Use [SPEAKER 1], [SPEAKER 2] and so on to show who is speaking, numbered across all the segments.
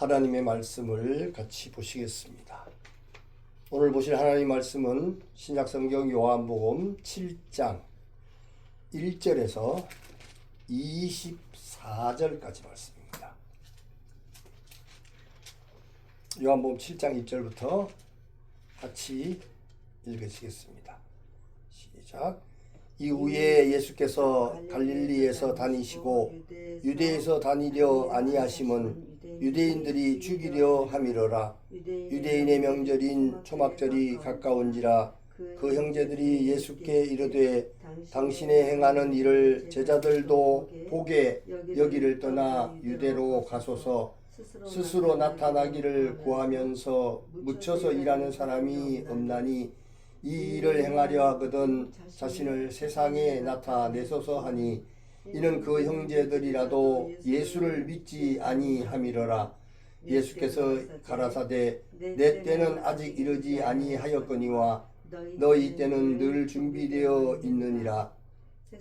[SPEAKER 1] 하나님의 말씀을 같이 보시겠습니다. 오늘 보실 하나님 말씀은 신약성경 요한복음 7장 1절에서 24절까지 말씀입니다. 요한복음 7장 1절부터 같이 읽으시겠습니다. 시작. 이후에 예수께서 갈릴리에서 다니시고 유대에서 다니려 아니하심은 유대인들이 죽이려 함이러라. 유대인의 명절인 초막절이 가까운지라. 그 형제들이 예수께 이르되 당신의 행하는 일을 제자들도 보게 여기를 떠나 유대로 가소서. 스스로 나타나기를 구하면서 묻혀서 일하는 사람이 없나니 이 일을 행하려 하거든 자신을 세상에 나타내소서 하니 이는 그 형제들이라도 예수를 믿지 아니함이러라. 예수께서 가라사대 내 때는 아직 이르지 아니하였거니와 너희 때는 늘 준비되어 있느니라.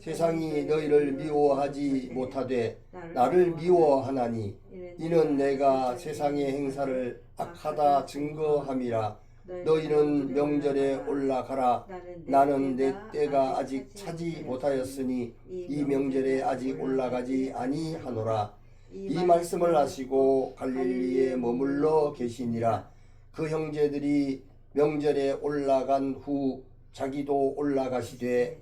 [SPEAKER 1] 세상이 너희를 미워하지 못하되 나를 미워하나니 이는 내가 세상의 행사를 악하다 증거함이라. 너희는 명절에 올라가라. 나는 내 때가 아직 차지 못하였으니 이 명절에 아직 올라가지 아니하노라. 이 말씀을 하시고 갈릴리에 머물러 계시니라. 그 형제들이 명절에 올라간 후 자기도 올라가시되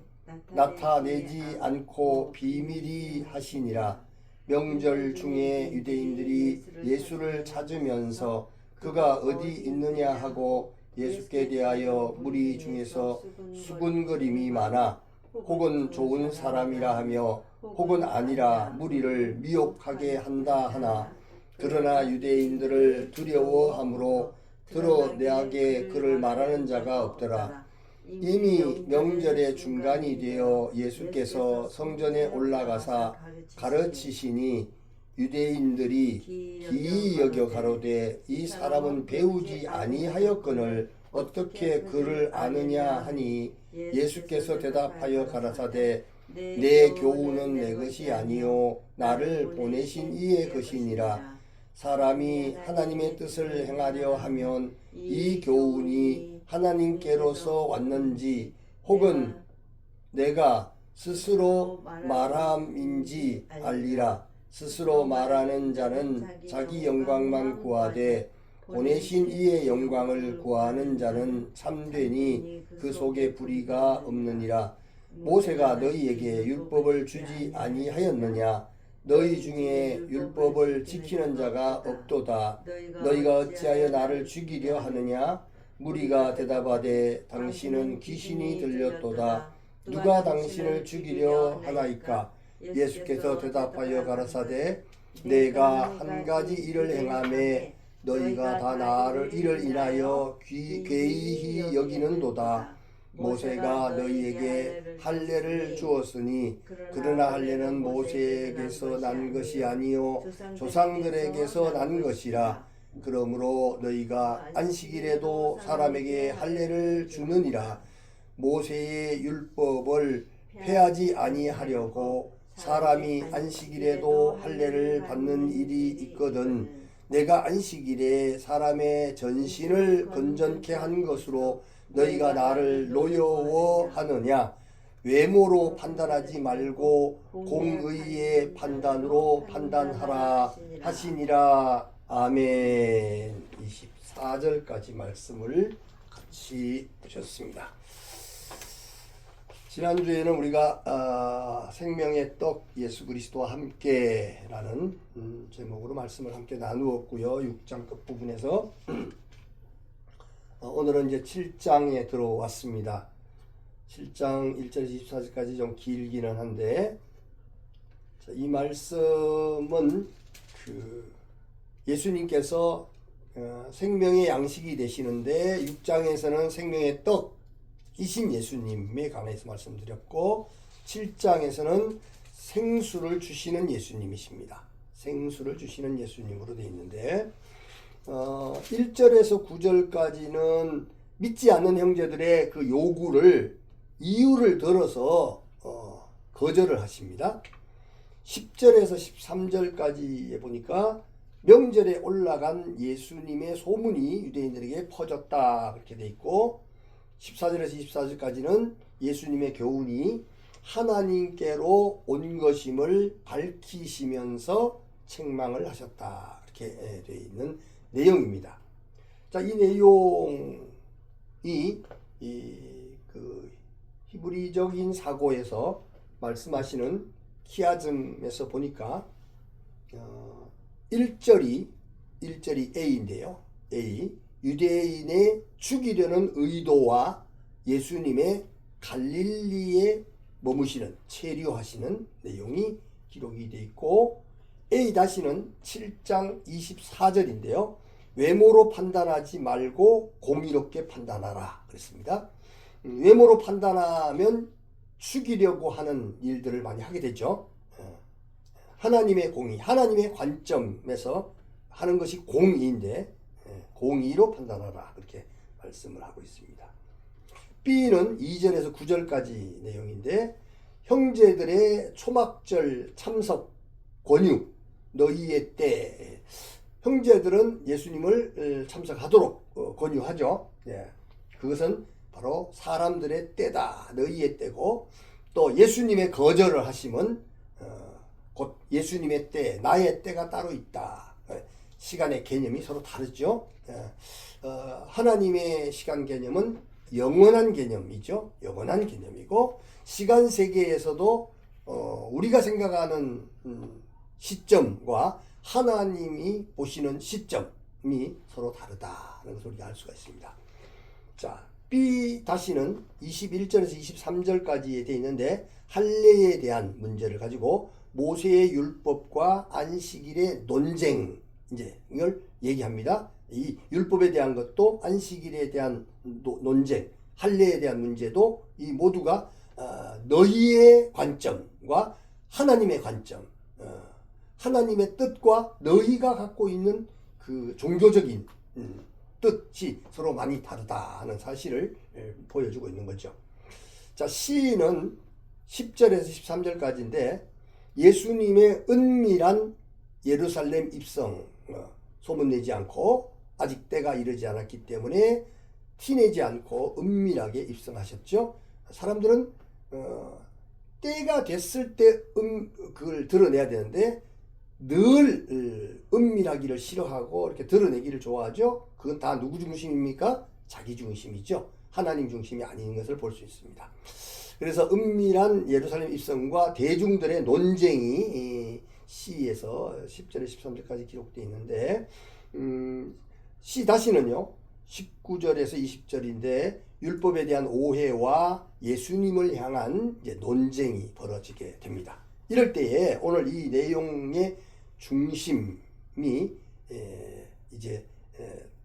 [SPEAKER 1] 나타내지 않고 비밀히 하시니라. 명절 중에 유대인들이 예수를 찾으면서 그가 어디 있느냐 하고 예수께 대하여 무리 중에서 수군거림이 많아 혹은 좋은 사람이라 하며 혹은 아니라 무리를 미혹하게 한다 하나 그러나 유대인들을 두려워함으로 드러내게 그를 말하는 자가 없더라. 이미 명절의 중간이 되어 예수께서 성전에 올라가사 가르치시니 유대인들이 기이 여겨 가로되 이 사람은 배우지 아니하였거늘 어떻게 그를 아느냐 하니 예수께서 대답하여 가라사대 내 교훈은 내 것이 아니요 나를 보내신 이의 것이니라. 사람이 하나님의 뜻을 행하려 하면 이 교훈이 하나님께로서 왔는지 혹은 내가 스스로 말함인지 알리라. 스스로 말하는 자는 자기 영광만 구하되 보내신 이의 영광을 구하는 자는 참되니 그 속에 불의가 없느니라. 모세가 너희에게 율법을 주지 아니하였느냐? 너희 중에 율법을 지키는 자가 없도다. 너희가 어찌하여 나를 죽이려 하느냐? 무리가 대답하되 당신은 귀신이 들렸도다. 누가 당신을 죽이려 하나이까? 예수께서 대답하여 가라사대 내가 한 가지 일을 행하매 너희가 다 나를 이를 인하여 괴이히 여기는도다. 모세가 너희에게 할례를 주었으니 그러나 할례는 모세에게서 난 것이 아니요 조상들에게서 난 것이라. 그러므로 너희가 안식일에도 사람에게 할례를 주느니라. 모세의 율법을 폐하지 아니하려고 사람이 안식일에도 할례를 받는 일이 있거든 내가 안식일에 사람의 전신을 건전케 한 것으로 너희가 나를 노여워하느냐? 외모로 판단하지 말고 공의의 판단으로 판단하라 하시니라. 아멘. 24절까지 말씀을 같이 보셨습니다. 지난주에는 우리가 생명의 떡 예수 그리스도와 함께라는 제목으로 말씀을 함께 나누었고요. 6장 끝부분에서 오늘은 이제 7장에 들어왔습니다. 7장 1절에서 24절까지 좀 길기는 한데 이 말씀은 예수님께서 생명의 양식이 되시는데 6장에서는 생명의 떡 이신 예수님에 관해서 말씀드렸고 7장에서는 생수를 주시는 예수님이십니다. 생수를 주시는 예수님으로 되어 있는데 1절에서 9절까지는 믿지 않는 형제들의 그 요구를 이유를 들어서 거절을 하십니다. 10절에서 13절까지에 보니까 명절에 올라간 예수님의 소문이 유대인들에게 퍼졌다 그렇게 돼 있고 14절에서 24절까지는 예수님의 교훈이 하나님께로 온 것임을 밝히시면서 책망을 하셨다 이렇게 되어 있는 내용입니다. 자, 이 내용이 그 히브리적인 사고에서 말씀하시는 키아즘에서 보니까 1절이 A인데요. A. 유대인의 죽이려는 의도와 예수님의 갈릴리에 머무시는 체류하시는 내용이 기록이 되어 있고 A-는 7장 24절인데요. 외모로 판단하지 말고 공의롭게 판단하라 그랬습니다. 외모로 판단하면 죽이려고 하는 일들을 많이 하게 되죠. 하나님의 공의, 하나님의 관점에서 하는 것이 공의인데 공의로 판단하라 그렇게 말씀을 하고 있습니다. B는 2절에서 9절까지 내용인데 형제들의 초막절 참석 권유 너희의 때 형제들은 예수님을 참석하도록 권유하죠. 그것은 바로 사람들의 때다 너희의 때고 또 예수님의 거절을 하심은 곧 예수님의 때 나의 때가 따로 있다. 시간의 개념이 서로 다르죠. 하나님의 시간 개념은 영원한 개념이죠. 영원한 개념이고 시간 세계에서도 우리가 생각하는 시점과 하나님이 보시는 시점이 서로 다르다는 것을 우리가 알 수가 있습니다. 자, B-는 21절에서 23절까지 되어 있는데 할례에 대한 문제를 가지고 모세의 율법과 안식일의 논쟁 이걸 얘기합니다. 이 율법에 대한 것도 안식일에 대한 논쟁, 할례에 대한 문제도 이 모두가 너희의 관점과 하나님의 관점, 하나님의 뜻과 너희가 갖고 있는 그 종교적인 뜻이 서로 많이 다르다는 사실을 보여주고 있는 거죠. 자, C는 10절에서 13절까지인데 예수님의 은밀한 예루살렘 입성 소문내지 않고 아직 때가 이르지 않았기 때문에 티내지 않고 은밀하게 입성하셨죠. 사람들은 때가 됐을 때 그걸 드러내야 되는데 늘 은밀하기를 싫어하고 이렇게 드러내기를 좋아하죠. 그건 다 누구 중심입니까? 자기 중심이죠. 하나님 중심이 아닌 것을 볼 수 있습니다. 그래서 은밀한 예루살렘 입성과 대중들의 논쟁이 C에서 10절에 13절까지 기록되어 있는데 C-는요 19절에서 20절인데 율법에 대한 오해와 예수님을 향한 논쟁이 벌어지게 됩니다. 이럴 때에 오늘 이 내용의 중심이 이제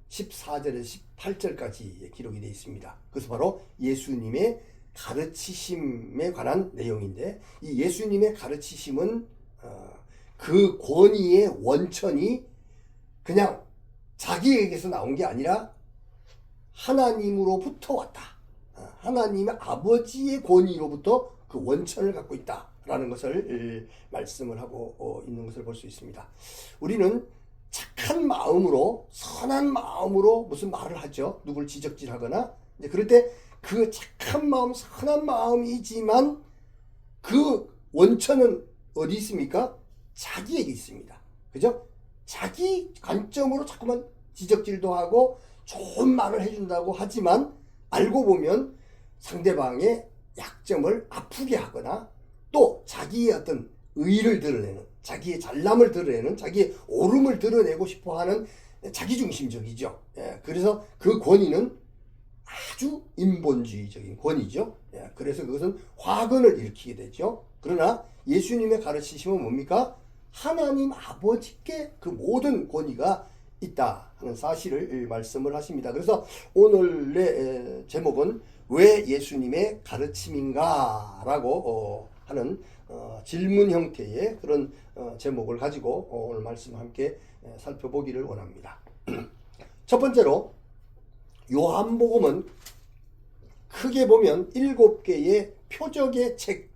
[SPEAKER 1] 14절에서 18절까지 기록이 되어 있습니다. 그래서 바로 예수님의 가르치심에 관한 내용인데 이 예수님의 가르치심은 그 권위의 원천이 그냥 자기에게서 나온 게 아니라 하나님으로부터 왔다. 하나님의 아버지의 권위로부터 그 원천을 갖고 있다라는 것을 말씀을 하고 있는 것을 볼 수 있습니다. 우리는 착한 마음으로 선한 마음으로 무슨 말을 하죠. 누굴 지적질하거나 그럴 때 그 착한 마음 선한 마음이지만 그 원천은 어디 있습니까? 자기에게 있습니다. 그죠? 자기 관점으로 자꾸만 지적질도 하고 좋은 말을 해준다고 하지만 알고 보면 상대방의 약점을 아프게 하거나 또 자기의 어떤 의의를 드러내는 자기의 잘남을 드러내는 자기의 옳음을 드러내고 싶어하는 자기중심적이죠. 그래서 그 권위는 아주 인본주의적인 권위죠. 그래서 그것은 화근을 일으키게 되죠. 그러나 예수님의 가르치심은 뭡니까? 하나님 아버지께 그 모든 권위가 있다 하는 사실을 말씀을 하십니다. 그래서 오늘의 제목은 왜 예수님의 가르침인가 라고 하는 질문 형태의 그런 제목을 가지고 오늘 말씀 함께 살펴보기를 원합니다. 첫 번째로 요한복음은 크게 보면 7개의 표적의 책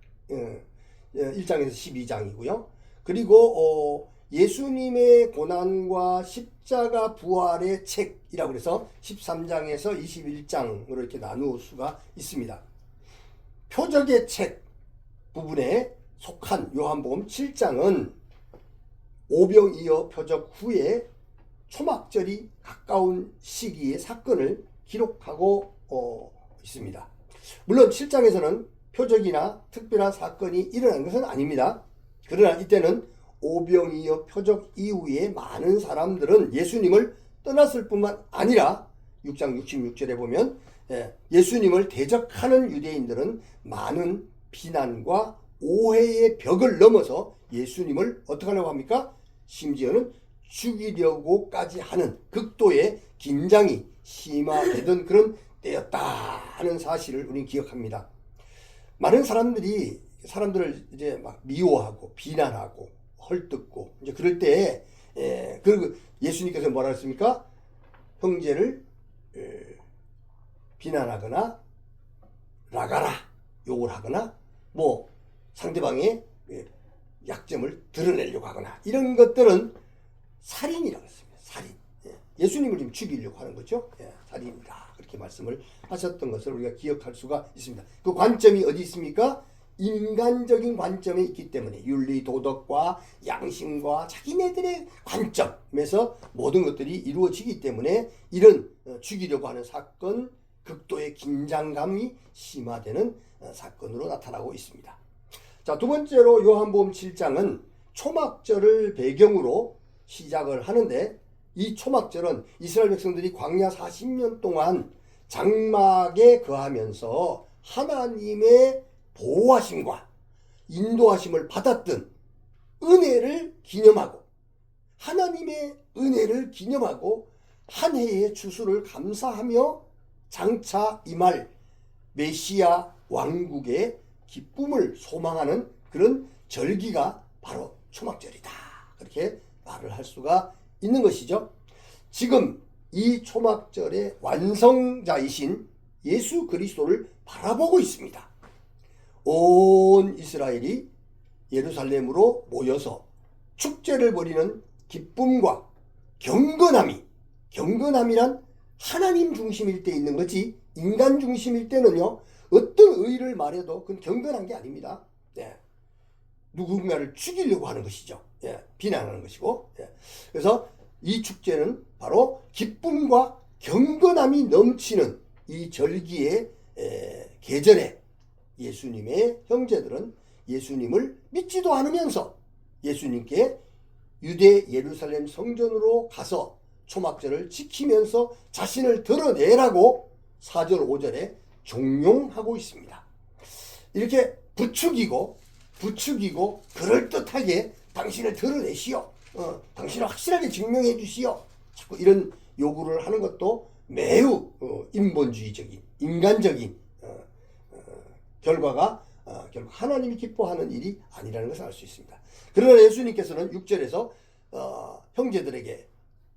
[SPEAKER 1] 1장에서 12장이고요. 그리고 예수님의 고난과 십자가 부활의 책이라고 해서 13장에서 21장으로 이렇게 나누어 수가 있습니다. 표적의 책 부분에 속한 요한복음 7장은 오병이어 표적 후에 초막절이 가까운 시기의 사건을 기록하고 있습니다. 물론 7장에서는 표적이나 특별한 사건이 일어난 것은 아닙니다. 그러나 이때는 오병이어 표적 이후에 많은 사람들은 예수님을 떠났을 뿐만 아니라 6장 66절에 보면 예수님을 대적하는 유대인들은 많은 비난과 오해의 벽을 넘어서 예수님을 어떻게 하려고 합니까? 심지어는 죽이려고까지 하는 극도의 긴장이 심화되던 그런 때였다 하는 사실을 우리는 기억합니다. 많은 사람들을 이제 막 미워하고 비난하고 헐뜯고 이제 그럴 때 그리고 예수님께서 뭐라 했습니까? 형제를 비난하거나 나가라 욕을 하거나 뭐 상대방의 약점을 드러내려고 하거나 이런 것들은 살인이라고 했습니다. 살인. 예수님을 지금 죽이려고 하는 거죠. 살인이다. 그렇게 말씀을 하셨던 것을 우리가 기억할 수가 있습니다. 그 관점이 어디 있습니까? 인간적인 관점에 있기 때문에 윤리, 도덕과 양심과 자기네들의 관점에서 모든 것들이 이루어지기 때문에 이런 죽이려고 하는 사건, 극도의 긴장감이 심화되는 사건으로 나타나고 있습니다. 자, 두 번째로 요한복음 7장은 초막절을 배경으로 시작을 하는데 이 초막절은 이스라엘 백성들이 광야 40년 동안 장막에 거하면서 하나님의 보호하심과 인도하심을 받았던 은혜를 기념하고 하나님의 은혜를 기념하고 한 해의 추수를 감사하며 장차 임할 메시아 왕국의 기쁨을 소망하는 그런 절기가 바로 초막절이다. 그렇게 말을 할 수가 있는 것이죠. 지금 이 초막절의 완성자이신 예수 그리스도를 바라보고 있습니다. 온 이스라엘이 예루살렘으로 모여서 축제를 벌이는 기쁨과 경건함이란 하나님 중심일 때 있는 거지 인간 중심일 때는요 어떤 의의를 말해도 그건 경건한 게 아닙니다. 누군가를 죽이려고 하는 것이죠. 비난하는 것이고. 그래서 이 축제는 바로 기쁨과 경건함이 넘치는 이 절기의 계절에 예수님의 형제들은 예수님을 믿지도 않으면서 예수님께 유대 예루살렘 성전으로 가서 초막절을 지키면서 자신을 드러내라고 4절 5절에 종용하고 있습니다. 이렇게 부추기고 그럴듯하게 당신을 드러내시오. 당신을 확실하게 증명해 주시오. 자꾸 이런 요구를 하는 것도 매우 인본주의적인 인간적인 결과가 결국 하나님이 기뻐하는 일이 아니라는 것을 알 수 있습니다. 그러나 예수님께서는 6절에서 형제들에게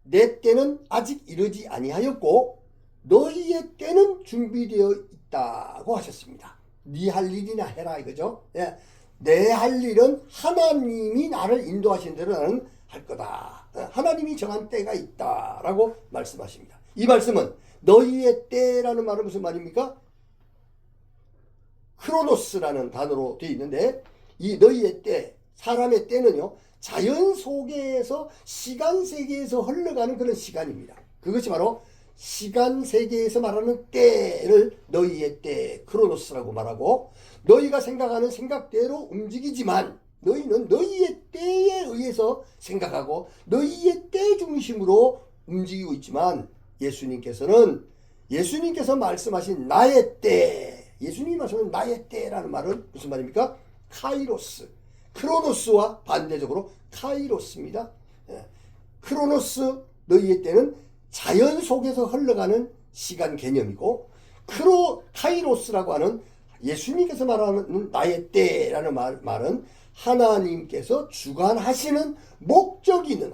[SPEAKER 1] 내 때는 아직 이르지 아니하였고 너희의 때는 준비되어 있다고 하셨습니다. 네 할 일이나 해라 이거죠. 내 할 일은 하나님이 나를 인도하신 대로 나는 할 거다. 하나님이 정한 때가 있다라고 말씀하십니다. 이 말씀은 너희의 때라는 말은 무슨 말입니까? 크로노스라는 단어로 되어 있는데 이 너희의 때, 사람의 때는요 자연 속에서 시간 세계에서 흘러가는 그런 시간입니다. 그것이 바로 시간 세계에서 말하는 때를 너희의 때, 크로노스라고 말하고 너희가 생각하는 생각대로 움직이지만 너희는 너희의 때에 의해서 생각하고 너희의 때 중심으로 움직이고 있지만 예수님께서 말씀하신 나의 때, 예수님이 말씀하신 나의 때라는 말은 무슨 말입니까? 카이로스, 크로노스와 반대적으로 카이로스입니다. 크로노스, 너희의 때는 자연 속에서 흘러가는 시간 개념이고 카이로스라고 하는 예수님께서 말하는 나의 때라는 말은 하나님께서 주관하시는 목적이 있는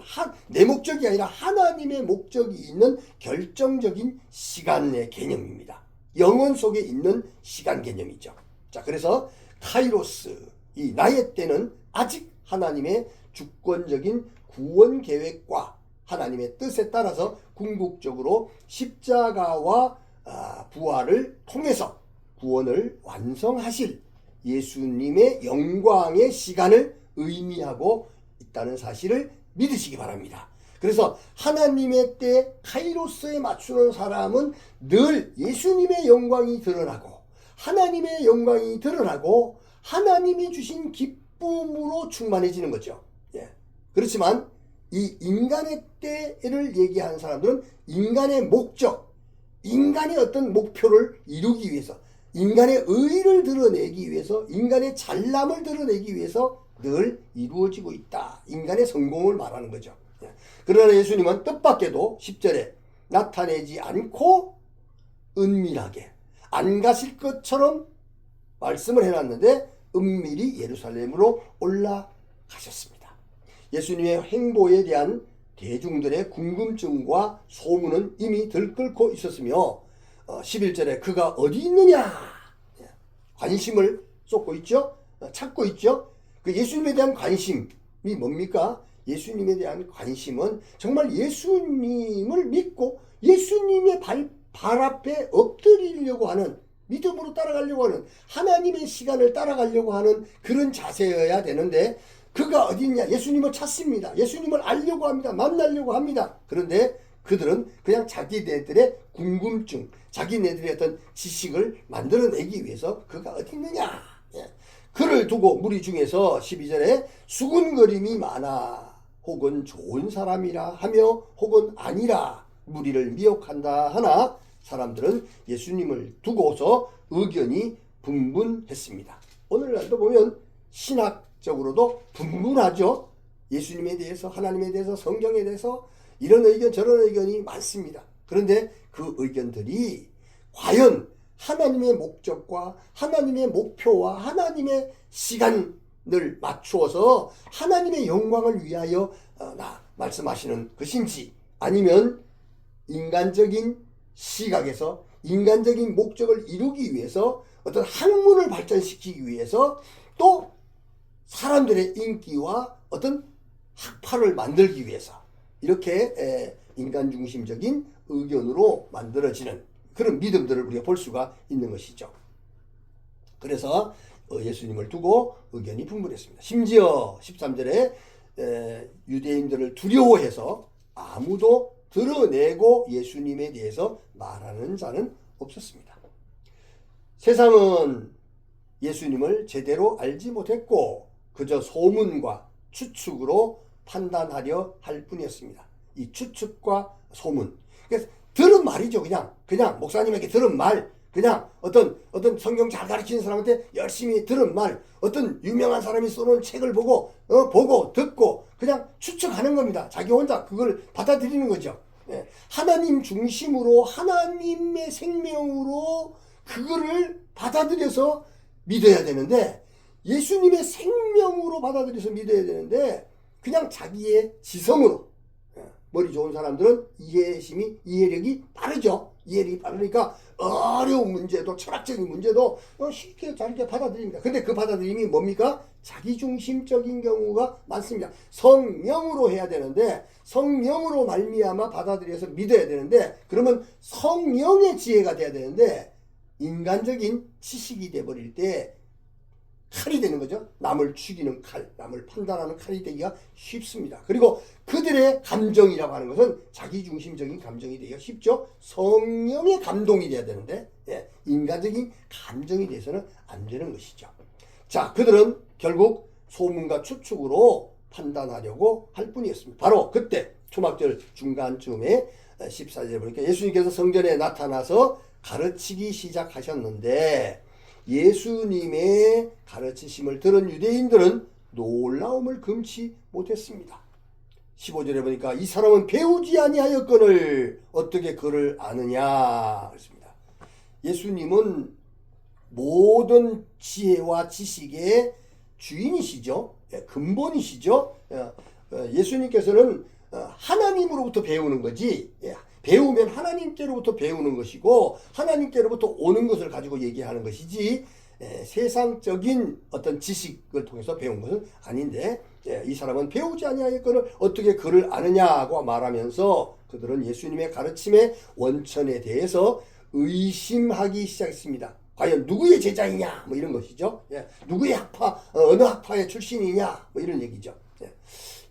[SPEAKER 1] 내 목적이 아니라 하나님의 목적이 있는 결정적인 시간의 개념입니다. 영혼 속에 있는 시간 개념이죠. 자, 그래서 카이로스, 이 나의 때는 아직 하나님의 주권적인 구원 계획과 하나님의 뜻에 따라서 궁극적으로 십자가와 부활을 통해서 구원을 완성하실 예수님의 영광의 시간을 의미하고 있다는 사실을 믿으시기 바랍니다. 그래서 하나님의 때 카이로스에 맞추는 사람은 늘 예수님의 영광이 드러나고 하나님의 영광이 드러나고 하나님이 주신 기쁨으로 충만해지는 거죠. 그렇지만 이 인간의 때를 얘기하는 사람들은 인간의 목적, 인간의 어떤 목표를 이루기 위해서, 인간의 의를 드러내기 위해서, 인간의 잘남을 드러내기 위해서 늘 이루어지고 있다. 인간의 성공을 말하는 거죠. 그러나 예수님은 뜻밖에도 10절에 나타내지 않고 은밀하게 안 가실 것처럼 말씀을 해놨는데 은밀히 예루살렘으로 올라가셨습니다. 예수님의 행보에 대한 대중들의 궁금증과 소문은 이미 들끓고 있었으며 11절에 그가 어디 있느냐 관심을 쏟고 있죠. 찾고 있죠. 그 예수님에 대한 관심이 뭡니까? 예수님에 대한 관심은 정말 예수님을 믿고 예수님의 발 앞에 엎드리려고 하는, 믿음으로 따라가려고 하는, 하나님의 시간을 따라가려고 하는 그런 자세여야 되는데 그가 어디 있냐? 예수님을 찾습니다. 예수님을 알려고 합니다. 만나려고 합니다. 그런데 그들은 그냥 자기네들의 궁금증, 자기네들의 어떤 지식을 만들어내기 위해서 그가 어디 있느냐? 그를 두고 무리 중에서 12절에 수군거림이 많아 혹은 좋은 사람이라 하며 혹은 아니라 무리를 미혹한다 하나 사람들은 예수님을 두고서 의견이 분분했습니다. 오늘날도 보면 신학적으로도 분분하죠. 예수님에 대해서, 하나님에 대해서, 성경에 대해서 이런 의견 저런 의견이 많습니다. 그런데 그 의견들이 과연 하나님의 목적과 하나님의 목표와 하나님의 시간을 맞추어서 하나님의 영광을 위하여 말씀하시는 것인지 아니면 인간적인 시각에서 인간적인 목적을 이루기 위해서 어떤 학문을 발전시키기 위해서 또 사람들의 인기와 어떤 학파를 만들기 위해서 이렇게 인간 중심적인 의견으로 만들어지는 그런 믿음들을 우리가 볼 수가 있는 것이죠. 그래서 예수님을 두고 의견이 분분했습니다. 심지어 13절에 유대인들을 두려워해서 아무도 드러내고 예수님에 대해서 말하는 자는 없었습니다. 세상은 예수님을 제대로 알지 못했고 그저 소문과 추측으로 판단하려 할 뿐이었습니다. 이 추측과 소문. 그래서 들은 말이죠. 그냥 목사님에게 들은 말, 그냥 어떤 성경 잘 가르치는 사람한테 열심히 들은 말, 어떤 유명한 사람이 써놓은 책을 보고 보고 듣고 그냥 추측하는 겁니다. 자기 혼자 그걸 받아들이는 거죠. 하나님 중심으로 하나님의 생명으로 그거를 받아들여서 믿어야 되는데 예수님의 생명으로 받아들여서 믿어야 되는데 그냥 자기의 지성으로 머리 좋은 사람들은 이해력이 빠르죠. 이해력이 빠르니까 어려운 문제도 철학적인 문제도 쉽게 자기가 받아들입니다. 근데 그 받아들임이 뭡니까? 자기중심적인 경우가 많습니다. 성령으로 해야 되는데 성령으로 말미암아 받아들여서 믿어야 되는데 그러면 성령의 지혜가 돼야 되는데 인간적인 지식이 돼버릴 때 칼이 되는 거죠. 남을 죽이는 칼, 남을 판단하는 칼이 되기가 쉽습니다. 그리고 그들의 감정이라고 하는 것은 자기중심적인 감정이 되기가 쉽죠. 성령의 감동이 돼야 되는데 인간적인 감정이 돼서는 안 되는 것이죠. 자, 그들은 결국 소문과 추측으로 판단하려고 할 뿐이었습니다. 바로 그때 초막절 중간쯤에 14절에 보니까 예수님께서 성전에 나타나서 가르치기 시작하셨는데 예수님의 가르치심을 들은 유대인들은 놀라움을 금치 못했습니다. 15절에 보니까 이 사람은 배우지 아니하였거늘 어떻게 그를 아느냐 그랬습니다. 예수님은 모든 지혜와 지식의 주인이시죠. 근본이시죠. 예수님께서는 하나님으로부터 배우는 거지 배우면 하나님께로부터 배우는 것이고 하나님께로부터 오는 것을 가지고 얘기하는 것이지 세상적인 어떤 지식을 통해서 배운 것은 아닌데 이 사람은 배우지 아니하였거늘 어떻게 그를 아느냐고 말하면서 그들은 예수님의 가르침의 원천에 대해서 의심하기 시작했습니다. 과연 누구의 제자이냐 뭐 이런 것이죠. 누구의 학파 어느 학파의 출신이냐 뭐 이런 얘기죠.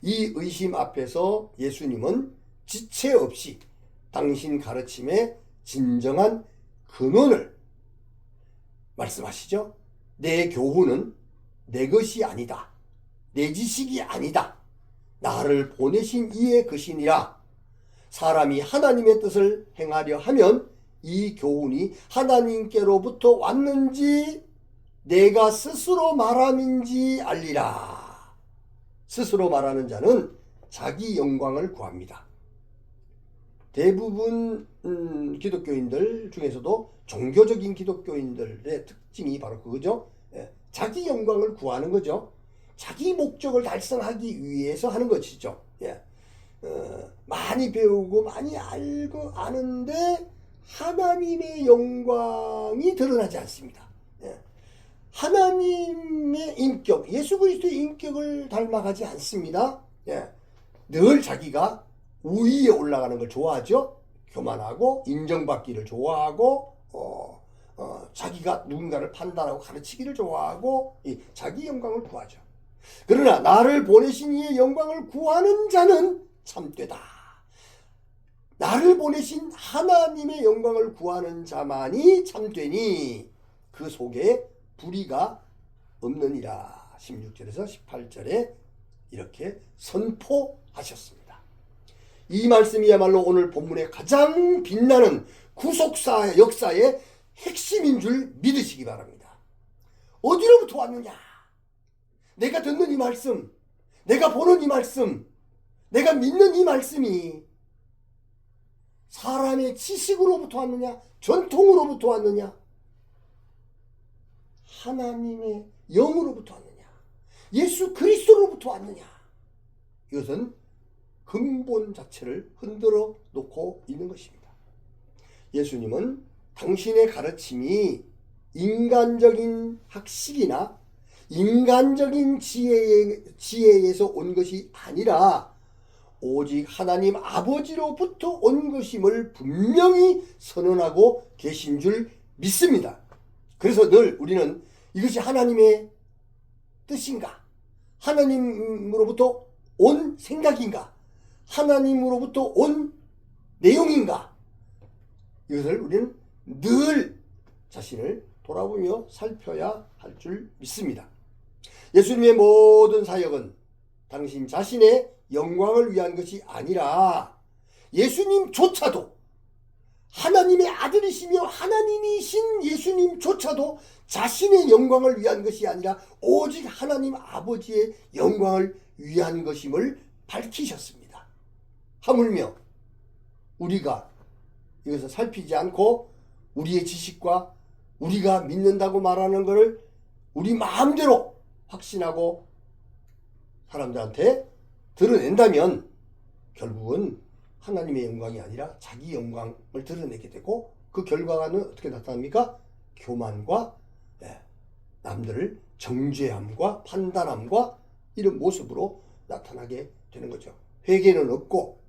[SPEAKER 1] 이 의심 앞에서 예수님은 지체 없이 당신 가르침의 진정한 근원을 말씀하시죠. 내 교훈은 내 것이 아니다. 내 지식이 아니다. 나를 보내신 이의 것이니라. 사람이 하나님의 뜻을 행하려 하면 이 교훈이 하나님께로부터 왔는지 내가 스스로 말함인지 알리라. 스스로 말하는 자는 자기 영광을 구합니다. 대부분 기독교인들 중에서도 종교적인 기독교인들의 특징이 바로 그거죠. 자기 영광을 구하는 거죠. 자기 목적을 달성하기 위해서 하는 것이죠. 많이 배우고 많이 알고 아는데 하나님의 영광이 드러나지 않습니다. 하나님의 인격, 예수 그리스도의 인격을 닮아가지 않습니다. 늘 자기가 우위에 올라가는 걸 좋아하죠. 교만하고 인정받기를 좋아하고 자기가 누군가를 판단하고 가르치기를 좋아하고 자기 영광을 구하죠. 그러나 나를 보내신 이의 영광을 구하는 자는 참되다. 나를 보내신 하나님의 영광을 구하는 자만이 참되니 그 속에 불의가 없느니라. 16절에서 18절에 이렇게 선포하셨습니다. 이 말씀이야말로 오늘 본문의 가장 빛나는 구속사 역사의 핵심인 줄 믿으시기 바랍니다. 어디로부터 왔느냐? 내가 듣는 이 말씀, 내가 보는 이 말씀, 내가 믿는 이 말씀이 사람의 지식으로부터 왔느냐? 전통으로부터 왔느냐? 하나님의 영으로부터 왔느냐? 예수 그리스도로부터 왔느냐? 이것은 근본 자체를 흔들어 놓고 있는 것입니다. 예수님은 당신의 가르침이 인간적인 학식이나 인간적인 지혜에서 온 것이 아니라 오직 하나님 아버지로부터 온 것임을 분명히 선언하고 계신 줄 믿습니다. 그래서 늘 우리는 이것이 하나님의 뜻인가? 하나님으로부터 온 생각인가? 하나님으로부터 온 내용인가? 이것을 우리는 늘 자신을 돌아보며 살펴야 할 줄 믿습니다. 예수님의 모든 사역은 당신 자신의 영광을 위한 것이 아니라 예수님조차도 하나님의 아들이시며 하나님이신 예수님조차도 자신의 영광을 위한 것이 아니라 오직 하나님 아버지의 영광을 위한 것임을 밝히셨습니다. 하물며 우리가 이것을 살피지 않고 우리의 지식과 우리가 믿는다고 말하는 것을 우리 마음대로 확신하고 사람들한테 드러낸다면 결국은 하나님의 영광이 아니라 자기 영광을 드러내게 되고 그 결과는 어떻게 나타납니까? 교만과 남들을 정죄함과 판단함과 이런 모습으로 나타나게 되는 거죠. 회개는 없고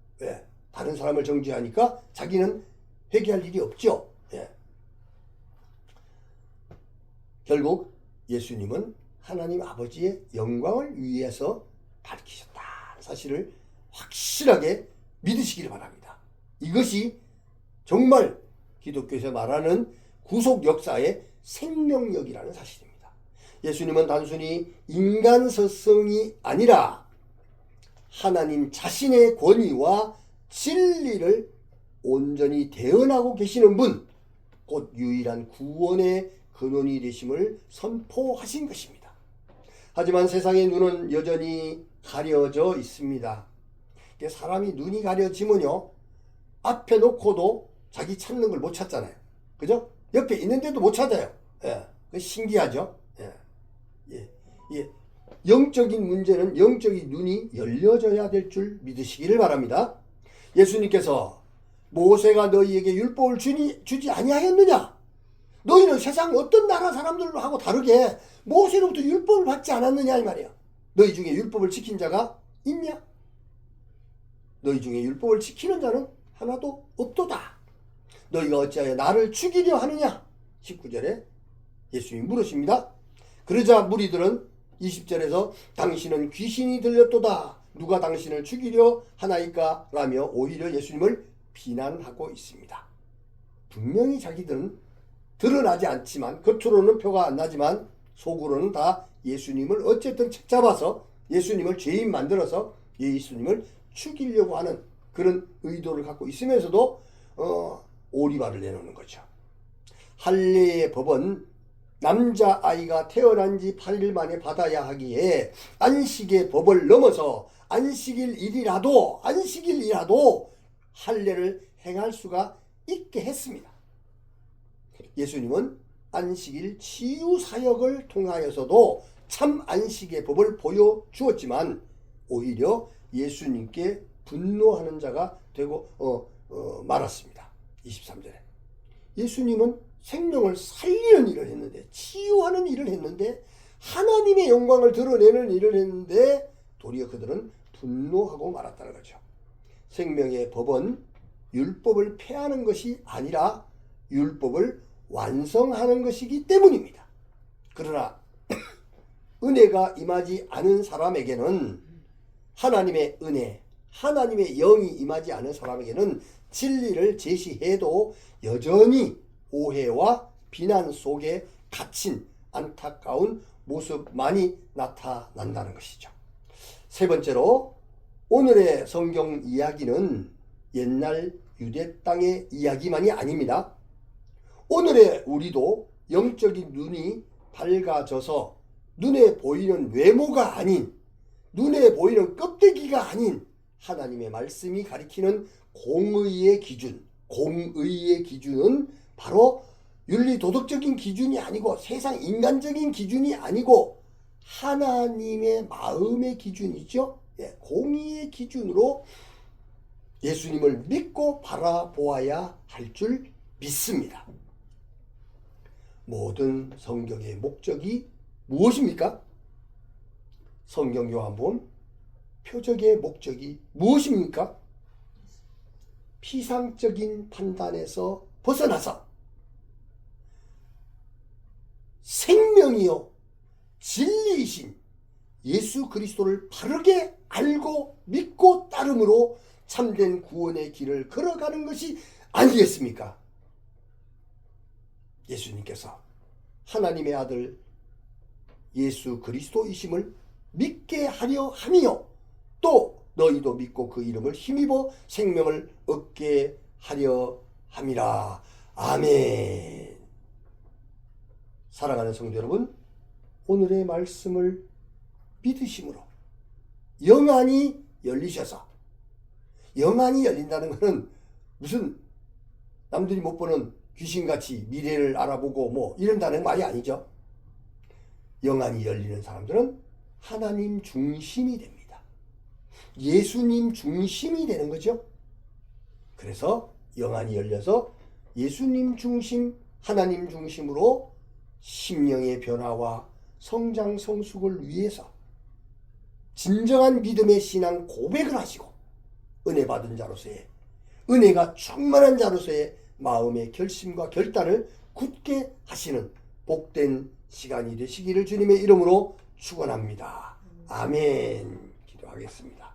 [SPEAKER 1] 다른 사람을 정죄하니까 자기는 회개할 일이 없죠. 결국 예수님은 하나님 아버지의 영광을 위해서 밝히셨다는 사실을 확실하게 믿으시길 바랍니다. 이것이 정말 기독교에서 말하는 구속 역사의 생명력이라는 사실입니다. 예수님은 단순히 인간 서성이 아니라 하나님 자신의 권위와 진리를 온전히 대언하고 계시는 분, 곧 유일한 구원의 근원이 되심을 선포하신 것입니다. 하지만 세상의 눈은 여전히 가려져 있습니다. 사람이 눈이 가려지면요, 앞에 놓고도 자기 찾는 걸 못 찾잖아요. 그죠? 옆에 있는데도 못 찾아요. 신기하죠? 영적인 문제는 영적인 눈이 열려져야 될 줄 믿으시기를 바랍니다. 예수님께서 모세가 너희에게 율법을 주지 아니하였느냐? 너희는 세상 어떤 나라 사람들하고 다르게 모세로부터 율법을 받지 않았느냐 이 말이야. 너희 중에 율법을 지킨 자가 있냐? 너희 중에 율법을 지키는 자는 하나도 없도다. 너희가 어찌하여 나를 죽이려 하느냐? 19절에 예수님이 물으십니다. 그러자 무리들은 20절에서 당신은 귀신이 들렸도다. 누가 당신을 죽이려 하나이까? 라며 오히려 예수님을 비난하고 있습니다. 분명히 자기들은 드러나지 않지만, 겉으로는 표가 안 나지만 속으로는 다 예수님을 어쨌든 책잡아서 예수님을 죄인 만들어서 예수님을 죽이려고 하는 그런 의도를 갖고 있으면서도 오리발을 내놓는 거죠. 할례의 법은 남자아이가 태어난 지 8일 만에 받아야 하기에 안식의 법을 넘어서 안식일이라도 할례를 행할 수가 있게 했습니다. 예수님은 안식일 치유사역을 통하여서도 참 안식의 법을 보여주었지만 오히려 예수님께 분노하는 자가 되고 말았습니다. 23절에 예수님은 생명을 살리는 일을 했는데, 치유하는 일을 했는데, 하나님의 영광을 드러내는 일을 했는데 도리어 그들은 분노하고 말았다는 거죠. 생명의 법은 율법을 폐하는 것이 아니라 율법을 완성하는 것이기 때문입니다. 그러나 은혜가 임하지 않은 사람에게는 하나님의 은혜, 하나님의 영이 임하지 않은 사람에게는 진리를 제시해도 여전히 오해와 비난 속에 갇힌 안타까운 모습만이 나타난다는 것이죠. 세 번째로 오늘의 성경 이야기는 옛날 유대 땅의 이야기만이 아닙니다. 오늘의 우리도 영적인 눈이 밝아져서 눈에 보이는 외모가 아닌, 눈에 보이는 껍데기가 아닌 하나님의 말씀이 가리키는 공의의 기준은 바로 윤리 도덕적인 기준이 아니고 세상 인간적인 기준이 아니고 하나님의 마음의 기준이죠. 공의의 기준으로 예수님을 믿고 바라보아야 할 줄 믿습니다. 모든 성경의 목적이 무엇입니까? 성경 요한복음 표적의 목적이 무엇입니까? 피상적인 판단에서 벗어나서 생명이요 진리이신 예수 그리스도를 바르게 알고 믿고 따름으로 참된 구원의 길을 걸어가는 것이 아니겠습니까? 예수님께서 하나님의 아들 예수 그리스도이심을 믿게 하려 함이요 또 너희도 믿고 그 이름을 힘입어 생명을 얻게 하려 함이라. 아멘. 사랑하는 성도 여러분, 오늘의 말씀을 믿으심으로 영안이 열리셔서, 영안이 열린다는 것은 무슨 남들이 못 보는 귀신같이 미래를 알아보고 뭐 이런다는 말이 아니죠. 영안이 열리는 사람들은 하나님 중심이 됩니다. 예수님 중심이 되는 거죠. 그래서 영안이 열려서 예수님 중심, 하나님 중심으로 심령의 변화와 성장 성숙을 위해서 진정한 믿음의 신앙 고백을 하시고 은혜 받은 자로서의, 은혜가 충만한 자로서의 마음의 결심과 결단을 굳게 하시는 복된 시간이 되시기를 주님의 이름으로 축원합니다. 아멘. 기도하겠습니다.